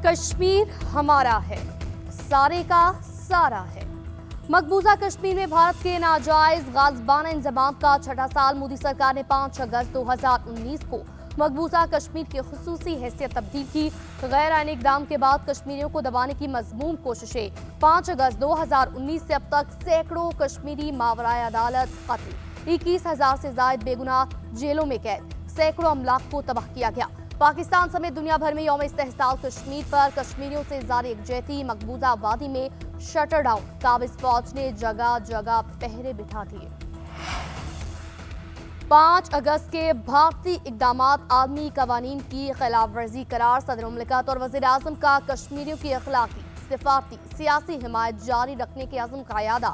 कश्मीर हमारा है, सारे का सारा है। मकबूजा कश्मीर में भारत के नाजायज गाज़बाना इंतजाम का छठा साल। मोदी सरकार ने 5 अगस्त 2019 को मकबूजा कश्मीर की खुसूसी हैसियत तब्दील की। गैर आईनी इक़दाम के बाद कश्मीरियों को दबाने की मज़मूम कोशिशें। 5 अगस्त 2019 से अब तक सैकड़ों कश्मीरी मावराए अदालत कत्ल, 21,000 से ज़ायद बेगुनाह जेलों में कैद, सैकड़ों अमलाक को तबाह किया गया। पाकिस्तान समेत दुनिया भर में यौम इस्तेहसाल कश्मीर पर कश्मीरियों से जारी यकजहती। मकबूजा वादी में शटर डाउन, काबिज फौज ने जगह जगह पहरे बिठा दिए। 5 अगस्त के भारतीय इक़दामात आलमी कवानीन की खिलाफ वर्जी करार। सदर मुमलिकत और वज़ीर आज़म का कश्मीरियों की अखलाकी, सिफारती, सियासी हिमायत जारी रखने के अज़्म का यादा।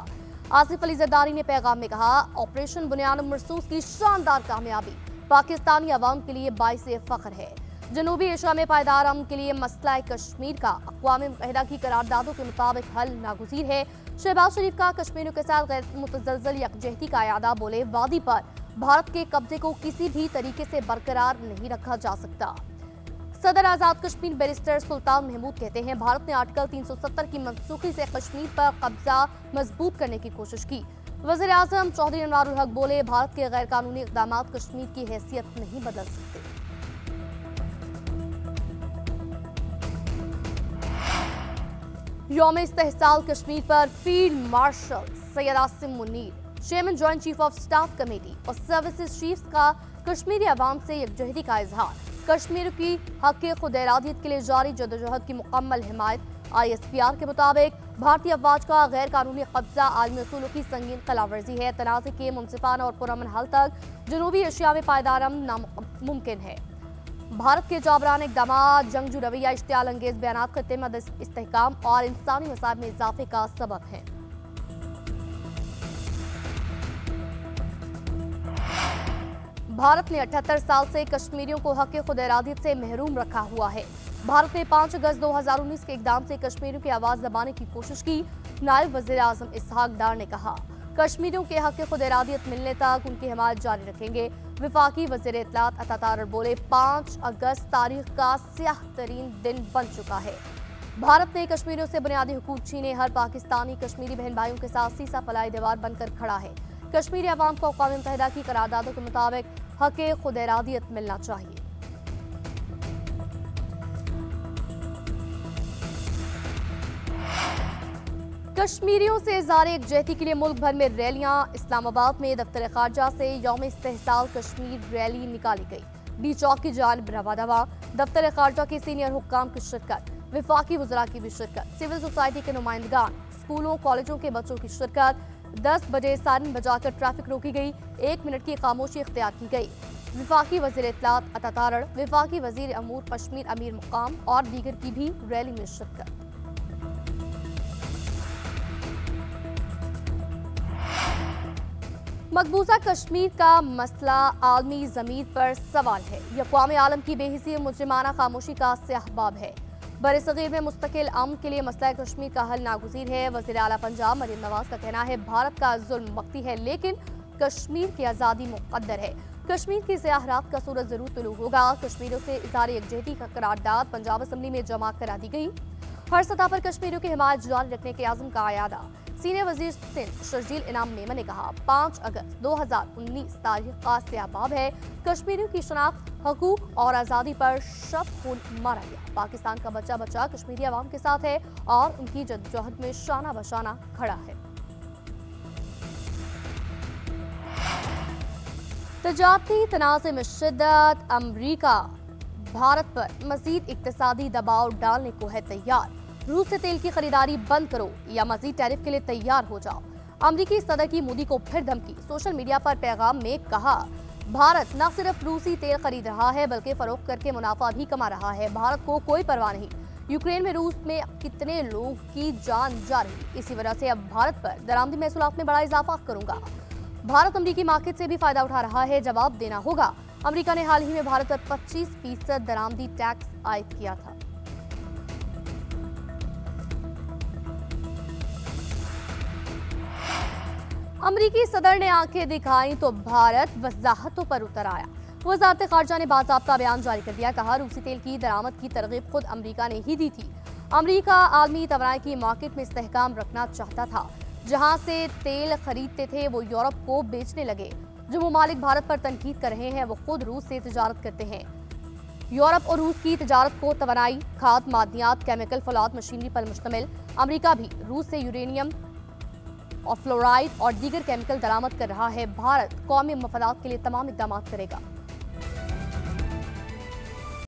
आसिफ अली ज़रदारी ने पैगाम में कहा, ऑपरेशन बुनियाद मरसूस की शानदार कामयाबी पाकिस्तानी अवाम के लिए बाइसे फ़ख्र है। जनूबी एशिया में पायदार अमन के लिए मसला कश्मीर का अक़वाम मुत्तहिदा की करारदादों के मुताबिक हल नागुज़ीर है। शहबाज शरीफ का कश्मीरियों के साथ गैर मुतज़लज़ल यकजहती का यादा। बोले, वादी पर भारत के कब्जे को किसी भी तरीके से बरकरार नहीं रखा जा सकता। सदर आज़ाद कश्मीर बैरिस्टर सुल्तान महमूद कहते हैं, भारत ने आर्टिकल 370 की मनसूखी से कश्मीर पर कब्जा मजबूत करने की कोशिश की। वज़ीर आज़म चौधरी अनवारुल हक बोले, भारत के गैर कानूनी इक़दामात कश्मीर की हैसियत नहीं बदल सकते। यौम इस्तेहसाल कश्मीर पर field marshal Syed Asim Munir, chairman joint chief of staff committee और सर्विसेज चीफ्स का कश्मीरी अवाम से यकजहती का इजहार। कश्मीर की हक़ खुद इरादियत के लिए जारी जदोजहद की मुकम्मल हिमायत। ISPR के मुताबिक भारतीय अफवाज का गैर कानूनी कब्जा आलमी उसूलों की संगीन खिलाफवर्जी है। तनाज़े के मुनसिफाना और पुरअमन हल तक जनूबी एशिया में पायदार अमन नामुमकिन है। भारत के जाबराना इक़दामात, जंगजू रवैया, इश्तियाल अंगेज बयानात खत्ते में इस्तेहकाम और इंसानी मसाइब में इजाफे का सबब है। भारत ने 78 साल से कश्मीरियों को हक़ खुद इरादियत से महरूम रखा हुआ है। भारत ने 5 अगस्त 2019 के इक़दाम से कश्मीरियों की आवाज़ दबाने की कोशिश की। नायब वज़ीर आज़म इसहाक डार ने कहा, कश्मीरियों के हक़ खुद इरादियत मिलने तक उनकी हिमायत जारी रखेंगे। वफाकी वज़ीर इत्तलात अता तारर बोले, 5 अगस्त तारीख का स्याह तरीन दिन बन चुका है। भारत ने कश्मीरियों से बुनियादी हुकूक छीने। हर पाकिस्तानी कश्मीरी बहन भाइयों के साथ सीसा फलाई दीवार बनकर खड़ा है। कश्मीरी अवाम को अक़वाम मुत्तहिदा की करारदादों के मुताबिक हक़ खुद इरादियत मिलना चाहिए। कश्मीरियों से इज़हार यकजहती के लिए मुल्क भर में रैलियां। इस्लामाबाद में दफ्तर खारजा से यौम इस्तेहसाल कश्मीर रैली निकाली गई। डी चौक की जानिब रवा दफ्तर खारजा के सीनियर हुक्काम की शिरकत, वफाकी वज़रा की भी शिरकत, सिविल सोसाइटी के नुमाइंदगान, स्कूलों कॉलेजों के बच्चों की शिरकत। 10 बजे सायरन बजाकर ट्रैफिक रोकी गई। 1 मिनट की खामोशी इख्तियार की गई। वफाकी वज़ीर इत्तलात अता तारर, वफाकी वज़ीर अमूर कश्मीर अमीर मुकाम और दीगर की भी रैली में शिरकत। मकबूजा कश्मीर का मसला आलमी ज़मीर पर सवाल है। यह अक़वाम आलम की बेहिसी मुजरिमाना खामोशी का स्याहबाब है। बरसग़ीर में मुस्तकिल अमन के लिए मसला कश्मीर का हल नागुज़ीर है। वज़ीर आला पंजाब मरीम नवाज का कहना है, भारत का जुल्म वक्ती है लेकिन कश्मीर की आज़ादी मुक़द्दर है। कश्मीर की ज़ियारत का सूरज ज़रूर तुलू होगा। कश्मीरियों से इज़हार यकजहती का करारदाद पंजाब असम्बली में जमा करा दी गई। हर सतह पर कश्मीरियों की हिमायत जारी रखने के आज़म का आयादा। सीनियर वज़ीर सिंध शर्जील इनाम मेमन ने कहा, 5 अगस्त 2019 तारीख का स्याहबाब है। कश्मीरियों की शनाख्त, हकूक और आज़ादी पर शब खून मारा गया। पाकिस्तान का बच्चा बच्चा कश्मीरी अवाम के साथ है और उनकी जद्दोजहद में शाना बशाना खड़ा है। तजारती तनाज़े में शिद्दत। अमरीका भारत पर मज़ीद इक़्तिसादी दबाव डालने को है तैयार। रूस से तेल की खरीदारी बंद करो या मज़ीद टैरिफ के लिए तैयार हो जाओ। अमरीकी सदर की मोदी को फिर धमकी। सोशल मीडिया पर पैगाम में कहा, भारत न सिर्फ रूसी तेल खरीद रहा है बल्कि फरोख्त करके मुनाफा भी कमा रहा है। भारत को कोई परवाह नहीं। यूक्रेन में रूस में कितने लोग की जान जा रही, इसी वजह से अब भारत पर दरामदी महसूलात में बड़ा इजाफा करूंगा। भारत अमरीकी मार्केट से भी फायदा उठा रहा है, जवाब देना होगा। अमरीका ने हाल ही में भारत पर 25% दरामदी टैक्स आयद किया था। अमरीकी सदर ने आंखें दिखाई तो भारत वजाहतों पर उतर आया। वजारत खारजा ने बाज़ाब्ता बयान जारी कर दिया। कहा, रूसी तेल की दरामद की तरगीब खुद अमरीका ने ही दी थी। अमरीका आलमी तवानाई की मार्केट में इस्तेहकाम रखना चाहता था। जहां से तेल खरीदते थे वो यूरोप को बेचने लगे। जो ममालिक भारत पर तनकीद कर रहे हैं वो खुद रूस से तिजारत करते हैं। यूरोप और रूस की तिजारत को तवानाई, खाद, मादनियात, केमिकल, फौलाद, मशीनरी पर मुश्तमिल। अमरीका भी रूस से यूरेनियम और फ्लोराइड और दीगर केमिकल दरामद कर रहा है। भारत कौमी मफादात के लिए तमाम इक़दाम करेगा।